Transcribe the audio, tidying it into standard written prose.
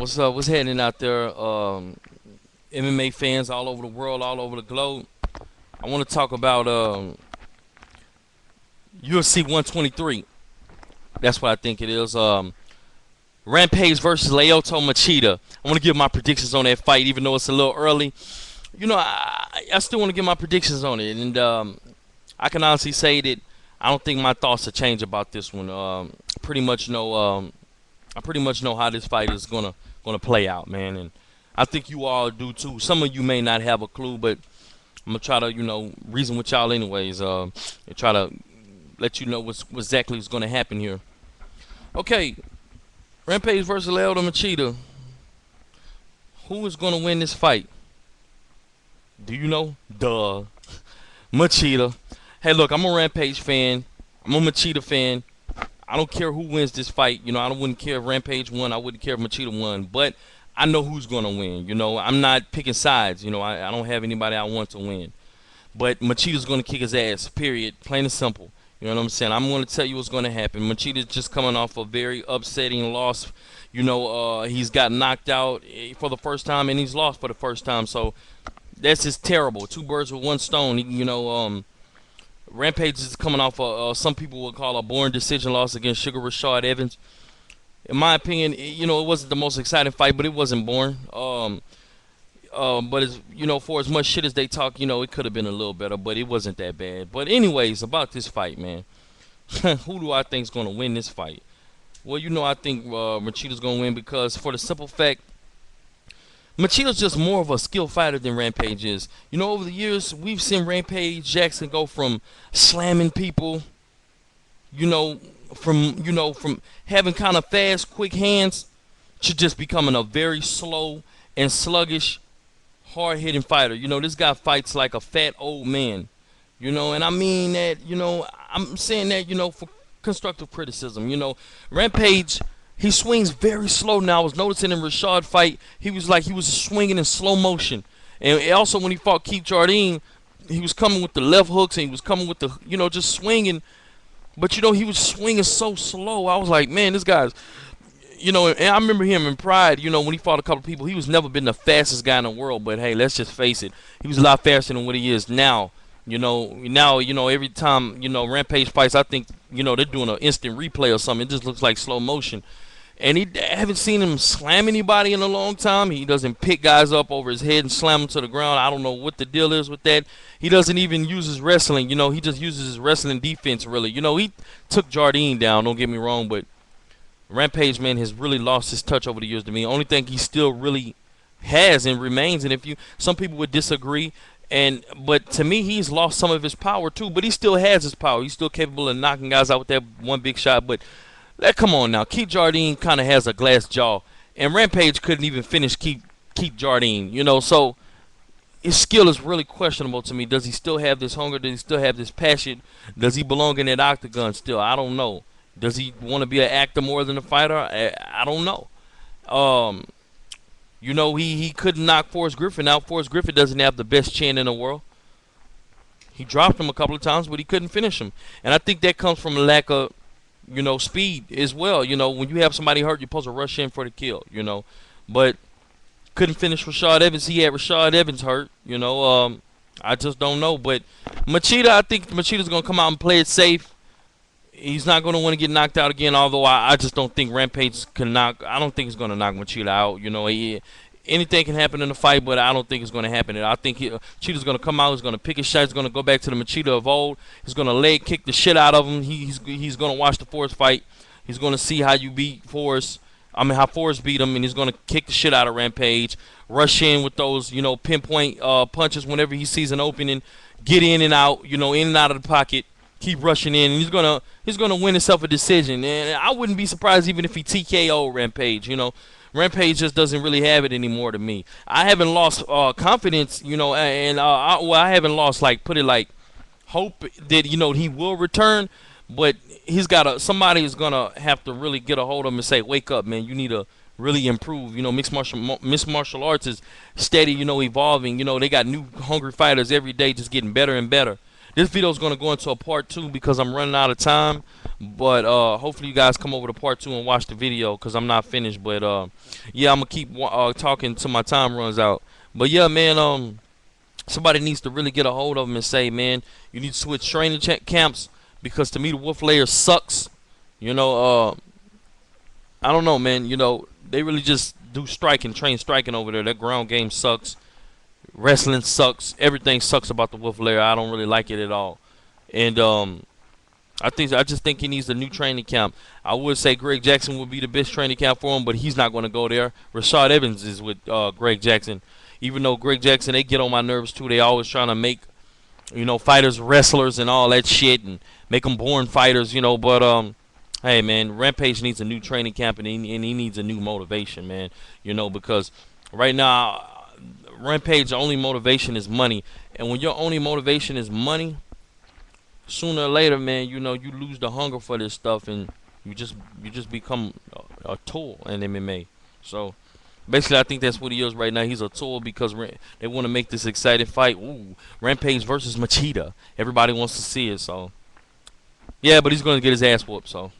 What's up? What's happening out there? MMA fans all over the world, all over the globe. I want to talk about UFC 123. That's what I think it is. Rampage versus Lyoto Machida. I want to give my predictions on that fight, even though it's a little early. I still want to give my predictions on it, and I can honestly say that I don't think my thoughts have changed about this one. Pretty much know. I pretty much know how this fight is gonna play out, man, and I think you all do too. Some of you may not have a clue, but I'm gonna try to reason with y'all anyways. And try to let you know what exactly is gonna happen here. Okay, Rampage versus Lyoto Machida. Who is gonna win this fight? Do you know? Duh, Machida. Hey, look, I'm a Rampage fan. I'm a Machida fan. I don't care who wins this fight. I wouldn't care if Rampage won. I wouldn't care if Machida won. But I know who's going to win. I'm not picking sides. I don't have anybody I want to win. But Machida's going to kick his ass, period. Plain and simple. You know what I'm saying? I'm going to tell you what's going to happen. Machida's just coming off a very upsetting loss. He's got knocked out for the first time, and he's lost for the first time. So that's just terrible. Two birds with one stone. Rampage is coming off some people would call a born decision loss against Sugar Rashad Evans. In my opinion, it wasn't the most exciting fight, but it wasn't boring. But for as much shit as they talk, it could have been a little better, but it wasn't that bad. But anyways, about this fight, man, who do I think is going to win this fight? Well, I think Machida's going to win because for the simple fact, Machida's just more of a skill fighter than Rampage is. Over the years, we've seen Rampage Jackson go from slamming people, from having kind of fast, quick hands to just becoming a very slow and sluggish, hard-hitting fighter. This guy fights like a fat old man. And I mean that, I'm saying that, for constructive criticism. Rampage, he swings very slow now. I was noticing in Rashad fight, he was swinging in slow motion. And also when he fought Keith Jardine, he was coming with the left hooks and he was coming with the, just swinging. But, he was swinging so slow. I was like, man, this guy's, and I remember him in Pride, when he fought a couple people. He was never been the fastest guy in the world. But, hey, let's just face it. He was a lot faster than what he is now. Every time, Rampage fights, I think, they're doing an instant replay or something. It just looks like slow motion. And I haven't seen him slam anybody in a long time. He doesn't pick guys up over his head and slam them to the ground. I don't know what the deal is with that. He doesn't even use his wrestling. He just uses his wrestling defense, really. He took Jardine down, don't get me wrong, but Rampage, man, has really lost his touch over the years to me. The only thing he still really has and remains, and some people would disagree, but to me, he's lost some of his power, too. But he still has his power. He's still capable of knocking guys out with that one big shot, but come on now. Keith Jardine kind of has a glass jaw. And Rampage couldn't even finish Keith Jardine, so his skill is really questionable to me. Does he still have this hunger? Does he still have this passion? Does he belong in that octagon still? I don't know. Does he want to be an actor more than a fighter? I don't know. He couldn't knock Forrest Griffin out. Forrest Griffin doesn't have the best chin in the world. He dropped him a couple of times, but he couldn't finish him. And I think that comes from a lack of speed as well. When you have somebody hurt, you're supposed to rush in for the kill, But couldn't finish Rashad Evans. He had Rashad Evans hurt, I just don't know. But Machida, I think Machida's going to come out and play it safe. He's not going to want to get knocked out again, although I just don't think Rampage can knock. I don't think he's going to knock Machida out. Anything can happen in the fight, but I don't think it's going to happen. I think Cheetah's going to come out. He's going to pick his shot. He's going to go back to the Machida of old. He's going to leg kick the shit out of him. He's going to watch the Forrest fight. He's going to see how you beat Forrest. How Forrest beat him, and he's going to kick the shit out of Rampage. Rush in with those, pinpoint punches whenever he sees an opening. Get in and out, in and out of the pocket. Keep rushing in, and he's gonna win himself a decision. And I wouldn't be surprised even if he TKO Rampage. Rampage just doesn't really have it anymore to me. I haven't lost confidence, and I haven't lost hope that he will return, but somebody is gonna have to really get a hold of him and say, wake up, man, you need to really improve. Mixed martial arts is steady, evolving. They got new hungry fighters every day, just getting better and better. This video is gonna go into a part two because I'm running out of time. But hopefully you guys come over to part two and watch the video because I'm not finished. But yeah, I'm gonna keep talking till my time runs out. But yeah, man, somebody needs to really get a hold of him and say, man, you need to switch training camps because to me the wolf layer sucks. You know, I don't know, man. You know, they really just do striking, train striking over there. That ground game sucks. Wrestling sucks. Everything sucks about the wolf layer. I don't really like it at all. And I just think he needs a new training camp. I would say Greg Jackson would be the best training camp for him, but he's not going to go there. Rashad Evans is with Greg Jackson. Even though Greg Jackson, they get on my nerves too. They always trying to make, you know, fighters wrestlers and all that shit and make them born fighters, you know. But hey, man, Rampage needs a new training camp and he needs a new motivation, man. You know, because right now Rampage, the only motivation is money, and when your only motivation is money, sooner or later, man, you know, you lose the hunger for this stuff, and you just become a tool in MMA. So basically, I think that's what he is right now. He's a tool because they want to make this exciting fight. Ooh, Rampage versus Machida. Everybody wants to see it. So yeah, but he's gonna get his ass whooped. So.